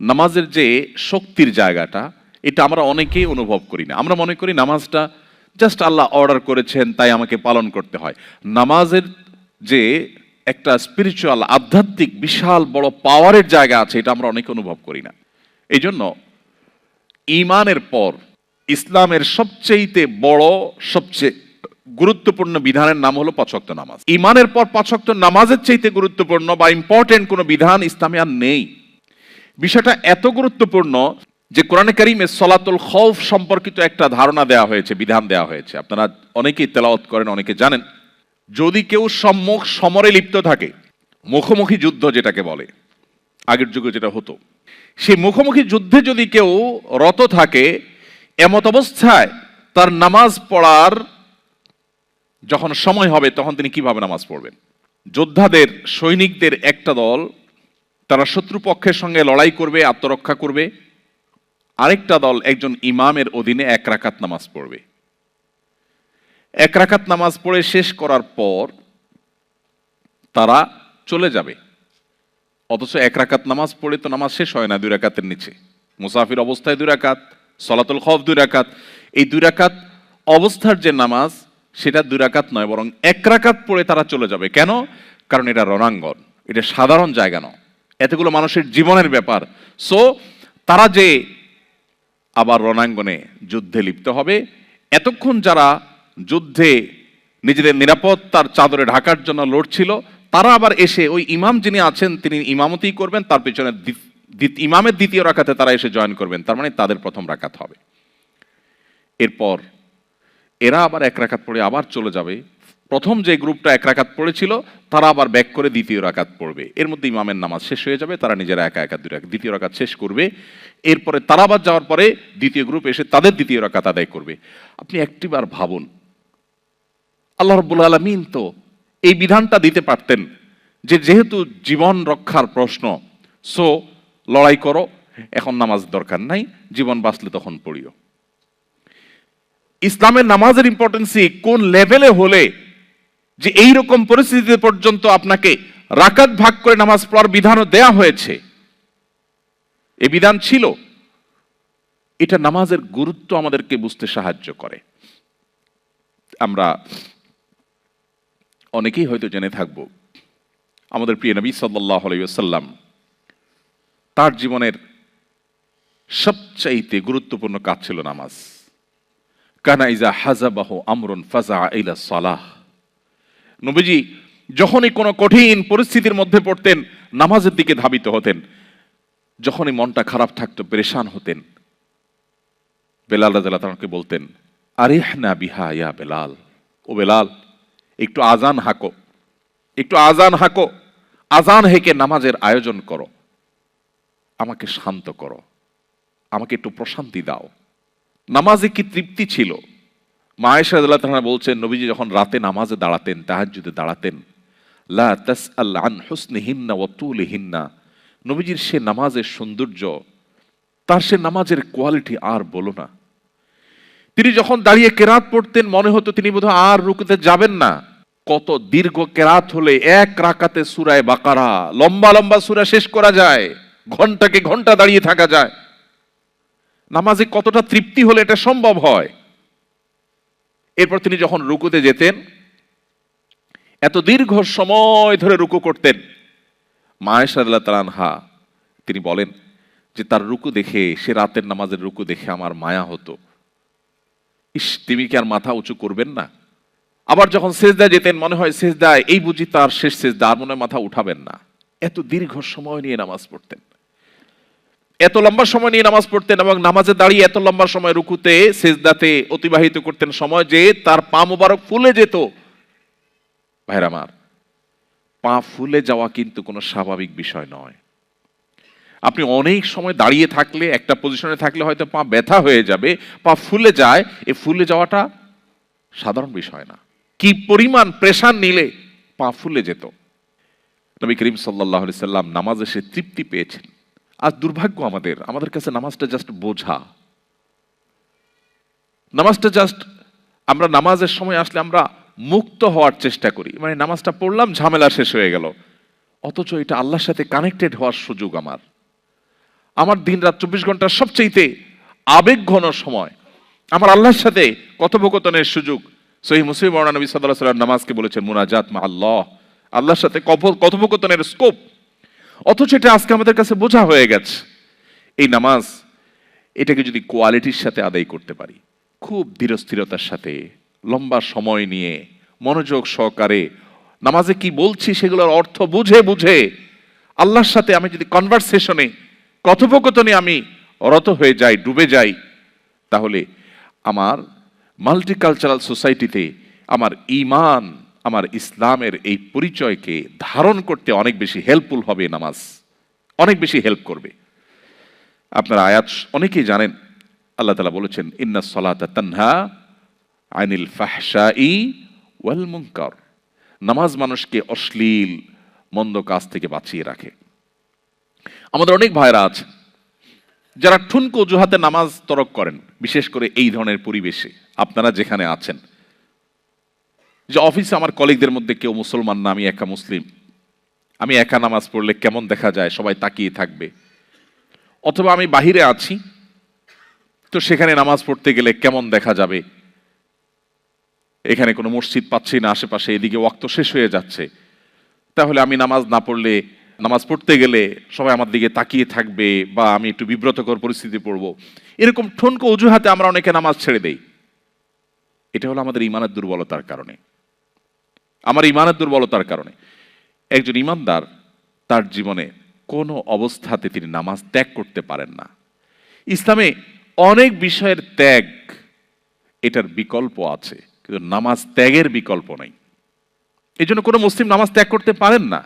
নামাজের যে শক্তির জায়গাটা, এটা আমরা অনেকেই অনুভব করি না। আমরা মনে করি নামাজটা জাস্ট আল্লাহ অর্ডার করেছেন তাই আমাকে পালন করতে হয়। নামাজের যে একটা স্পিরিচুয়াল, আধ্যাত্মিক বিশাল বড় পাওয়ারের জায়গা আছে, এটা আমরা অনেকে অনুভব করি না। এই জন্য ঈমানের পর ইসলামের সবচেয়ে বড়, সবচেয়ে গুরুত্বপূর্ণ বিধানের নাম হলো ৫ ওয়াক্ত নামাজ। ঈমানের পর ৫ ওয়াক্ত নামাজের চাইতে গুরুত্বপূর্ণ বা ইম্পর্টেন্ট কোনো বিধান ইসলামে আর নেই। বিষয়টা এত গুরুত্বপূর্ণ যে কোরআনে কারীমে সলাতুল খৌফ সম্পর্কিত একটা ধারণা দেওয়া হয়েছে, বিধান দেওয়া হয়েছে। আপনারা অনেকেই তেলাওয়াত করেন, অনেকে জানেন। যদি কেউ সম্মুখ সমরে লিপ্ত থাকে, মুখোমুখি যুদ্ধ যেটাকে বলে, আগের যুগে যেটা হতো, সেই মুখোমুখি যুদ্ধে যদি কেউ রত থাকে, এমত অবস্থায় তার নামাজ পড়ার যখন সময় হবে তখন তিনি কিভাবে নামাজ পড়বেন? যোদ্ধাদের, সৈনিকদের একটা দল তারা শত্রুপক্ষের সঙ্গে লড়াই করবে, আত্মরক্ষা করবে। আরেকটা দল একজন ইমামের অধীনে ১ রাকাত নামাজ পড়বে। ১ রাকাত নামাজ পড়ে শেষ করার পর তারা চলে যাবে। অথচ ১ রাকাত নামাজ পড়ে তো নামাজ শেষ হয় না ২ রাকাতের নিচে। মুসাফির অবস্থায় ২ রাকাত, সলাতুল খৌফ ২ রাকাত। এই ২ রাকাত অবস্থার যে নামাজ, সেটা ২ রাকাত নয়, বরং ১ রাকাত পড়ে তারা চলে যাবে। কেন? কারণ এটা রণাঙ্গন, এটা সাধারণ জায়গা নয়, এতগুলো মানুষের জীবনের ব্যাপার। সো তারা যে আবার রণাঙ্গনে যুদ্ধে লিপ্ত হবে, এতক্ষণ যারা যুদ্ধে নিজেদের নিরাপত্তার চাদরে ঢাকার জন্য লড়ছিল, তারা আবার এসে ওই ইমাম যিনি আছেন তিনি ইমামতি করবেন, তার পিছনে ইমামের দ্বিতীয় রাকাতে তারা এসে জয়েন করবেন। তার মানে তাদের প্রথম রাকাত হবে। এরপর এরা আবার ১ রাকাত পড়ে আবার চলে যাবে। প্রথম যে গ্রুপটা ১ রাকাত পড়েছিল তারা আবার ব্যাক করে দ্বিতীয় রাকাত পড়বে। এর মধ্যে ইমামের নামাজ শেষ হয়ে যাবে, তারা নিজেরা একা একা দ্বিতীয় রাকাত শেষ করবে। এরপরে তারা আবার যাওয়ার পরে দ্বিতীয় গ্রুপ এসে তাদের দ্বিতীয় রাকাত আদায় করবে। আপনি একটিবার ভাবুন, আল্লাহ রাব্বুল আলামিন তো এই বিধানটা দিতে পারতেন যে যেহেতু জীবন রক্ষার প্রশ্ন, সো লড়াই করো, এখন নামাজ দরকার নাই, জীবন বাঁচলে তখন পড়িও। ইসলামের নামাজের ইম্পর্টেন্সি কোন লেভেলে হলে যে এইরকম পরিস্থিতিতে পর্যন্ত আপনাকে রাকাত ভাগ করে নামাজ পড়ার বিধানও দেয়া হয়েছে, এই বিধান ছিল। এটা নামাজের গুরুত্ব আমাদেরকে বুঝতে সাহায্য করে। আমরা অনেকেই হয়তো জেনে থাকব, আমাদের প্রিয় নবী সাল্লাল্লাহু আলাইহি ওয়াসাল্লাম তার জীবনের সবচাইতে গুরুত্বপূর্ণ কাজ ছিল নামাজ। কানা ইজা হাজাবাহু আমরুন ফাজা ইলা সালাহ। নবীজি যখনই কোনো কঠিন পরিস্থিতির মধ্যে পড়তেন, নামাজের দিকে ধাবিত হতেন। যখনই মনটা খারাপ থাকতো, পেরেশান হতেন, বেলাল রাদিয়াল্লাহু তাআলাকে বলতেন, আরিহনা বিহা ইয়া বেলাল, ও বেলাল একটু আজান হাঁকো, একটু আজান হাঁকো, আজান হেঁকে নামাজের আয়োজন করো, আমাকে শান্ত করো, আমাকে একটু প্রশান্তি দাও। নামাজে কি তৃপ্তি ছিল! মা আয়েশা রাদিয়াল্লাহু তাআলা বলছেন, নবীজি যখন রাতে নামাজে দাঁড়াতেন, তাহাজ্জুদে দাঁড়াতেন, লা তাসআল আন হুসনিহিন্না ওয়া তুলিহিন্না, নবীজির সে নামাজের সৌন্দর্য, তার সে নামাজের কোয়ালিটি আর বলো না। তিনি যখন দাঁড়িয়ে কেরাত পড়তেন, মনে হতো তিনি বোধহয় আর রুকুতে যাবেন না। কত দীর্ঘ কেরাত হলে ১ রাকাতে সূরা বাকারা, লম্বা লম্বা সূরা শেষ করা যায়, ঘন্টাকে ঘন্টা দাঁড়িয়ে থাকা যায়। নামাজে কতটা তৃপ্তি হলে এটা সম্ভব হয়! এরপর তিনি যখন রুকুতে যেতেন, এত দীর্ঘ সময় ধরে রুকু করতেন। মা আয়েশা রাদিয়াল্লাহু তাআলা আনহা তিনি বলেন যে তার রুকু দেখে, সে রাতের নামাজের রুকু দেখে আমার মায়া হতো। ইস, তিনি কি আর মাথা উঁচু করবেন না? আবার যখন সেজদায় যেতেন, মনে হয় সেজদায় এই বুঝি তার শেষ সেজদা, আর মনে হয় মাথা উঠাবেন না। এত দীর্ঘ সময় নিয়ে নামাজ পড়তেন, এত লম্বা সময় নিয়ে নামাজ পড়তেন, এবং নামাজে দাঁড়িয়ে এত লম্বা সময় রুকুতে সেজদাতে অতিবাহিত করতেন সময় যে তার পা মোবারক ফুলে যেত। ভাইরা আমার, পা ফুলে যাওয়া কিন্তু কোনো স্বাভাবিক বিষয় নয়। আপনি অনেক সময় দাঁড়িয়ে থাকলে, একটা পজিশনে থাকলে হয়তো পা ব্যথা হয়ে যাবে, পা ফুলে যায়। এই ফুলে যাওয়াটা সাধারণ বিষয় না। কি পরিমাণ প্রেশার নিলে পা ফুলে যেত! নবী করিম সাল্লাল্লাহু আলাইহি সাল্লাম নামাজে সে তৃপ্তি পেয়েছেন। আজ দুর্ভাগ্য আমাদের কাছে নামাজটা জাস্ট বোঝা। নামাজটা জাস্ট, আমরা নামাজের সময় আসলে আমরা মুক্ত হওয়ার চেষ্টা করি, মানে নামাজটা পড়লাম, ঝামেলা শেষ হয়ে গেল। অথচ এটা আল্লাহর সাথে কানেক্টেড হওয়ার সুযোগ আমার। আমার দিন রাত 24 ঘন্টার সবচেয়ে আবেগ ঘন সময়, আমার আল্লাহর সাথে কথোপকথনের সুযোগ। সহিহ মুসলিম বর্ণনা, নবী সাল্লাল্লাহু আলাইহি ওয়াসাল্লাম নামাজকে বলেছেন মুনাজাত মা আল্লাহ, আল্লাহর সাথে কথোপকথনের স্কোপ। অথচ এটা আজকে আমাদের কাছে বোঝা হয়ে গেছে। এই নামাজ, এটাকে যদি কোয়ালিটির সাথে আদায় করতে পারি, খুব ধীরস্থিরতার সাথে, লম্বা সময় নিয়ে, মনোযোগ সহকারে নামাজে কি বলছি সেগুলোর অর্থ বুঝে বুঝে আল্লাহর সাথে আমি যদি কনভারসেশনে, কথোপকথনে আমি রত হয়ে যাই, ডুবে যাই, তাহলে আমার মাল্টিকালচারাল সোসাইটিতে আমার ঈমান, আমার ইসলামের এই পরিচয়কে ধারণ করতে অনেক বেশি হেল্পফুল হবে। নামাজ অনেক বেশি হেল্প করবে। আপনারা আয়াত অনেকেই জানেন, আল্লাহ তাআলা বলেছেন ইন্নাস সালাতা তানহা আনিল ফাহশাই ওয়াল মুনকার। নামাজ মানুষকে অশ্লীল মন্দ কাজ থেকে বাঁচিয়ে রাখে। আমাদের অনেক ভাইরা আছে যারা ঠুনকো অজুহাতে নামাজ তরক করেন, বিশেষ করে এই ধরনের পরিবেশে আপনারা যেখানে আছেন, যে অফিসে আমার কলিগদের মধ্যে কেউ মুসলমান না, আমি একা মুসলিম, আমি একা নামাজ পড়লে কেমন দেখা যায়, সবাই তাকিয়ে থাকবে। অথবা আমি বাহিরে আছি, তো সেখানে নামাজ পড়তে গেলে কেমন দেখা যাবে, এখানে কোনো মসজিদ পাচ্ছি না আশেপাশে, এদিকে ওয়াক্ত শেষ হয়ে যাচ্ছে, তাহলে আমি নামাজ না পড়লে, নামাজ পড়তে গেলে সবাই আমার দিকে তাকিয়ে থাকবে, বা আমি একটু বিব্রতকর পরিস্থিতি পড়বো। এরকম ঠুনকো অজুহাতে আমরা অনেকে নামাজ ছেড়ে দেই। এটা হলো আমাদের ইমানের দুর্বলতার কারণে, আমার ইমানের দুর্বলতার কারণে। একজন ইমানদার তার জীবনে কোনো অবস্থাতে তিনি নামাজ ত্যাগ করতে পারেন না। ইসলামে অনেক বিষয়ের ত্যাগ, এটার বিকল্প আছে, কিন্তু নামাজ ত্যাগের বিকল্প নেই। এই জন্য কোনো মুসলিম নামাজ ত্যাগ করতে পারেন না।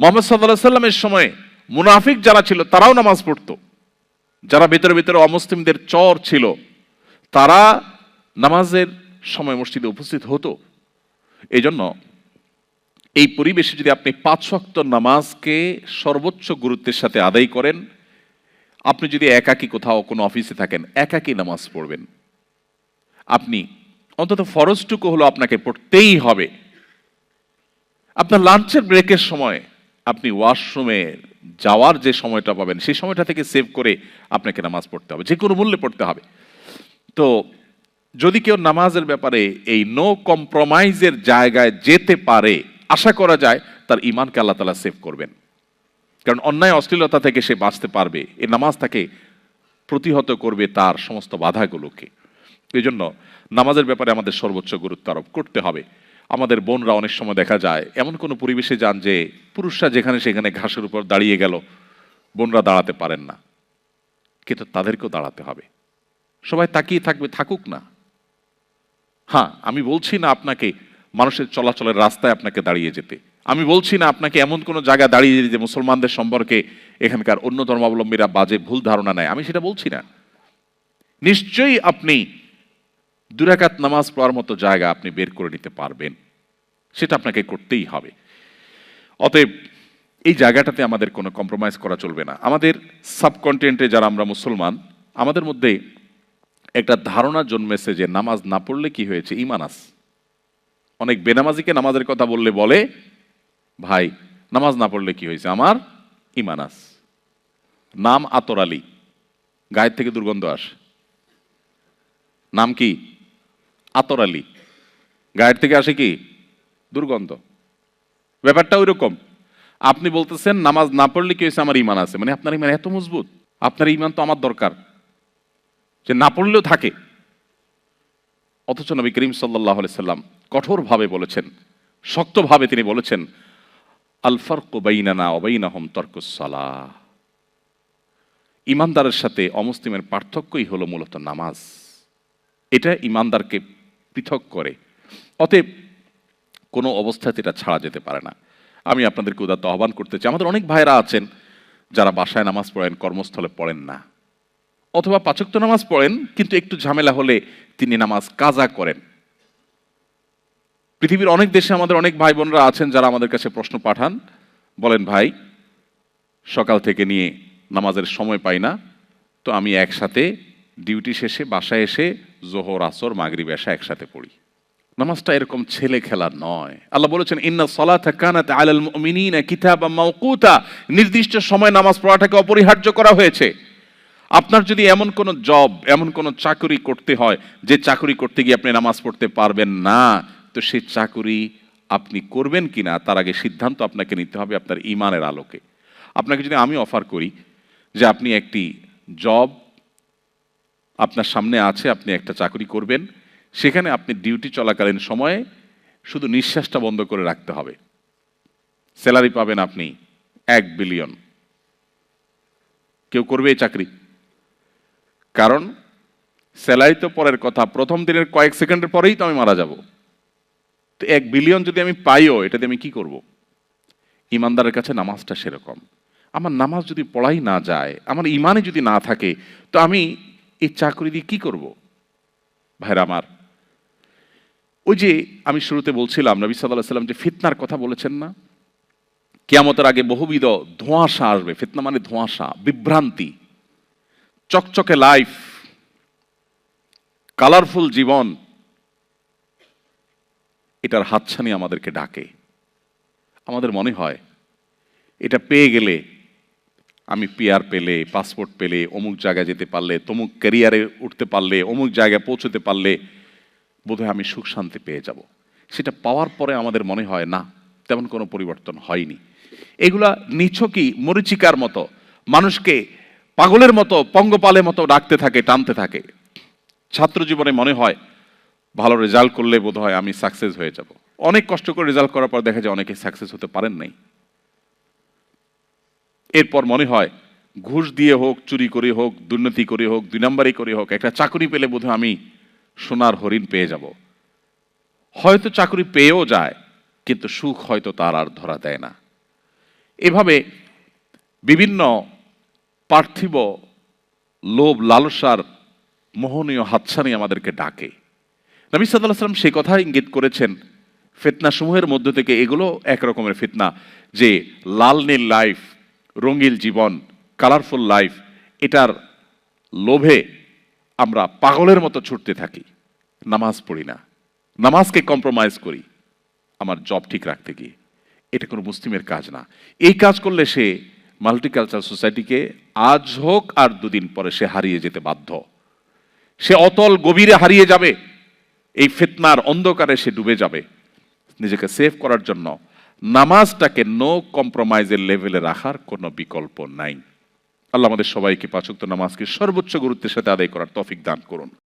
মুহাম্মদ সাল্লাল্লাহু আলাইহি সাল্লামের সময় মুনাফিক যারা ছিল তারাও নামাজ পড়তো, যারা ভিতরে ভিতরে অমুসলিমদের চর ছিল তারা নামাজের সময় মসজিদে উপস্থিত হতো। এই জন্য এই পরিবেশে যদি আপনি 5 ওয়াক্ত নামাজকে সর্বোচ্চ গুরুত্বের সাথে আদায় করেন, আপনি যদি একাকী কোথাও কোনো অফিসে থাকেন, একাকী নামাজ পড়বেন, আপনি অন্তত ফরজটুকু হলো আপনাকে পড়তেই হবে। আপনার লাঞ্চের ব্রেকের সময় আপনি ওয়াশরুমে যাওয়ার যে সময়টা পাবেন, সেই সময়টা থেকে সেভ করে আপনাকে নামাজ পড়তে হবে, যে কোনো মূল্যে পড়তে হবে। তো যদি কেউ নামাজের ব্যাপারে এই নো কম্প্রোমাইজের জায়গায় যেতে পারে, আশা করা যায় তার ঈমানকে আল্লাহ তাআলা সেভ করবেন। কারণ অন্যায় অশ্লীলতা থেকে সে বাঁচতে পারবে, এই নামাজ তাকে প্রতিহত করবে তার সমস্ত বাধাগুলোকে। এই জন্য নামাজের ব্যাপারে আমাদের সর্বোচ্চ গুরুত্ব আরোপ করতে হবে। আমাদের বোনরা অনেক সময় দেখা যায় এমন কোনো পরিবেশে যান যে পুরুষরা যেখানে সেখানে ঘাসের উপর দাঁড়িয়ে গেল, বোনরা দাঁড়াতে পারেন না, কিন্তু তাদেরকেও দাঁড়াতে হবে। সবাই তাকিয়ে থাকবে, থাকুক না। হ্যাঁ, আমি বলছি না আপনাকে মানুষের চলাচলের রাস্তায় আপনাকে দাঁড়িয়ে যেতে, আমি বলছি না আপনাকে এমন কোনো জায়গায় দাঁড়িয়ে যেতে মুসলমানদের সম্পর্কে এখানকার অন্য ধর্মাবলম্বীরা বাজে ভুল ধারণা নেয়, আমি সেটা বলছি না। নিশ্চয়ই আপনি 2 রাকাত নামাজ পড়ার মতো জায়গা আপনি বের করে নিতে পারবেন, সেটা আপনাকে করতেই হবে। অতএব এই জায়গাটাতে আমাদের কোনো কম্প্রোমাইজ করা চলবে না। আমাদের সাবকন্টিনেন্টে যারা আমরা মুসলমান, আমাদের মধ্যে একটা ধারণা জন্মেছে যে নামাজ না পড়লে কি হয়েছে, ঈমান আছে। অনেক বেনামাজিকে নামাজের কথা বললে বলে, ভাই নামাজ না পড়লে কি হয়েছে, আমার ঈমান আছে। নাম আতর আলী, গায়ের থেকে দুর্গন্ধ আসে। নাম কি? আতর আলী, গায়ের থেকে আসে কি? দুর্গন্ধ। ব্যাপারটা ওই রকম। আপনি বলতেছেন নামাজ না পড়লে কি হয়েছে, আমার ঈমান আছে, মানে আপনার ঈমান এত মজবুত? আপনার ঈমান তো আমার দরকার, যে না পড়লেও থাকে। অথচ নবী করিম সাল্লাল্লাহু আলাইহি সাল্লাম কঠোরভাবে বলেছেন, শক্তভাবে তিনি বলেছেন, আল ফারকু বাইনানা ওয়া বাইনাহুম তারকুস সালাহ। ঈমানদারের সাথে অমুসলিমের পার্থক্যই হলো মূলত নামাজ। এটা ঈমানদারকে পৃথক করে। অতএব কোনো অবস্থাতে এটা ছাড়া যেতে পারে না। আমি আপনাদেরকে উদাত্ত আহ্বান করতে চাই, আমাদের অনেক ভাইরা আছেন যারা বাসায় নামাজ পড়েন, কর্মস্থলে পড়েন না, অথবা 5 ওয়াক্ত নামাজ পড়েন কিন্তু একটু ঝামেলা হলে তিনি নামাজ কাজা করেন। পৃথিবীর অনেক দেশে আমাদের অনেক ভাই বোনরা আছেন যারা আমাদের কাছে প্রশ্ন পাঠান, বলেন ভাই সকাল থেকে নিয়ে নামাজের সময় পাই না, তো আমি একসাথে ডিউটি শেষে বাসায় এসে জোহর আসর মাগরিব এশা একসাথে পড়ি। নামাজটা এরকম ছেলে খেলা নয়। আল্লাহ বলেছেন ইন্না সলাতা কানাত আলাল মুমিনিনা কিতাবাম মাওকুতা, নির্দিষ্ট সময় নামাজ পড়াটাকে অপরিহার্য করা হয়েছে। আপনার যদি এমন কোন জব, এমন কোন চাকরি করতে হয় যে চাকরি করতে গিয়ে আপনি নামাজ পড়তে পারবেন না, তো সেই চাকরি আপনি করবেন কিনা তার আগে সিদ্ধান্ত আপনাকে নিতে হবে আপনার ঈমানের আলোকে। আপনাকে যদি আমি অফার করি যে আপনি একটি জব আপনার সামনে আছে, আপনি একটা চাকরি করবেন, সেখানে আপনি ডিউটি চলাকালীন সময়ে শুধু নিঃশ্বাসটা বন্ধ করে রাখতে হবে, স্যালারি পাবেন আপনি 1 বিলিয়ন, কেউ করবে এই চাকরি? কারণ স্যালারি তো পরের কথা, প্রথম দিনের কয়েক সেকেন্ডের পরেই তো আমি মারা যাব। তো 1 বিলিয়ন যদি আমি পাইও, এটাতে আমি কি করব? ইমানদারের কাছে নামাজটা সেরকম। আমার নামাজ যদি পড়াই না যায়, আমার ইমানে যদি না থাকে, তো আমি এই চাকরি দিয়ে কি করব? ভাইরা আমার, ওই যে আমি শুরুতে বলছিলাম নবী সাল্লাল্লাহু আলাইহি ওয়াসাল্লাম যে ফিতনার কথা বলেছেন না, কিয়ামতের আগে বহুবিধ ধোঁয়াশা আসবে। ফিতনা মানে ধোঁয়াশা, বিভ্রান্তি। চকচকে লাইফ, কালারফুল জীবন, এটার হাতছানি আমাদেরকে ডাকে। আমাদের মনে হয় এটা পেয়ে গেলে, আমি পিআর পেলে, পাসপোর্ট পেলে, অমুক জায়গায় যেতে পারলে, তমুক ক্যারিয়ারে উঠতে পারলে, অমুক জায়গায় পৌঁছতে পারলে বোধহয় আমি সুখ শান্তি পেয়ে যাব। সেটা পাওয়ার পরে আমাদের মনে হয় না, তেমন কোনো পরিবর্তন হয়নি। এগুলা নিছকই মরিচিকার মতো, মানুষকে পাগলের মতো, পঙ্গপালের মতো ডাকতে থাকে, টানতে থাকে। ছাত্র জীবনে মনে হয় ভালো রেজাল্ট করলে বোধহয় আমি সাকসেস হয়ে যাব। অনেক কষ্ট করে রেজাল্ট করার পর দেখা যায় অনেকে সাকসেস হতে পারেন নাই। এরপর মনে হয় ঘুষ দিয়ে হোক, চুরি করে হোক, দুর্নীতি করে হোক, 2 নম্বরই করে হোক, একটা চাকরি পেলে বোধহয় আমি সোনার হরিণ পেয়ে যাব। হয়তো চাকরি পেয়েও যায়, কিন্তু সুখ হয়তো তার আর ধরা দেয় না। এভাবে বিভিন্ন পার্থিব লোভ লালসার মোহনীয় হাতছানি আমাদেরকে ডাকে। নবী সাল্লাল্লাহু আলাইহি ওয়াসাল্লাম সেই কথা ইঙ্গিত করেছেন, ফিতনা সমূহের মধ্য থেকে এগুলো এক রকমের ফিতনা, যে লাল নীল লাইফ, রঙিন জীবন, কালারফুল লাইফ, এটার লোভে আমরা পাগলের মতো ছুটতে থাকি, নামাজ পড়ি না, নামাজকে কম্প্রোমাইজ করি আমার জব ঠিক রাখতে গিয়ে। এটা কোনো মুসলিমের কাজ না। এই কাজ করলে সে মাল্টিকালচারাল সোসাইটিকে আজ হোক আর 2 দিন পরে সে হারিয়ে যেতে বাধ্য। সে অতল গভীরে হারিয়ে যাবে, এই ফিতনার অন্ধকারে সে ডুবে যাবে। নিজেকে সেভ করার জন্য নামাজটাকে নো কম্প্রোমাইজের লেভেলে রাখার কোনো বিকল্প নাই। আল্লাহ আমাদের সবাইকে 5 ওয়াক্ত নামাজকে সর্বোচ্চ গুরুত্বের সাথে আদায় করার তৌফিক দান করুন।